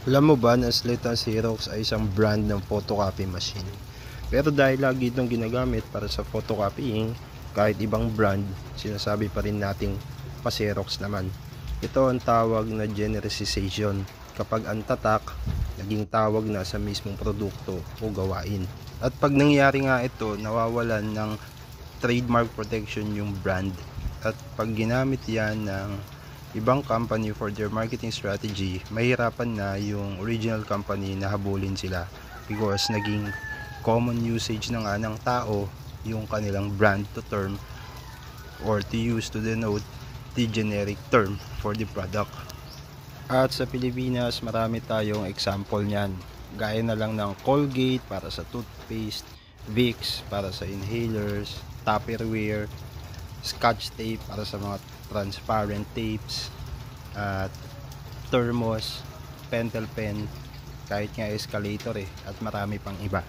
Alam mo ba na Slate Xerox ay isang brand ng photocopy machine? Pero dahil lagi itong ginagamit para sa photocopying, kahit ibang brand, sinasabi pa rin nating pa-Xerox naman. Ito ang tawag na genericization. Kapag ang tatak, naging tawag na sa mismong produkto o gawain. At pag nangyari nga ito, nawawalan ng trademark protection yung brand. At pag ginamit yan ng ibang company for their marketing strategy, mahirapan na yung original company na habulin sila because naging common usage na nga ng tao yung kanilang brand to term or to use to denote the generic term for the product. At sa Pilipinas, marami tayong example niyan. Gaya na lang ng Colgate para sa toothpaste, Vicks para sa inhalers, Tupperware, Scotch tape para sa mga transparent tapes, at thermos, pentel pen, kahit nga escalator at marami pang iba.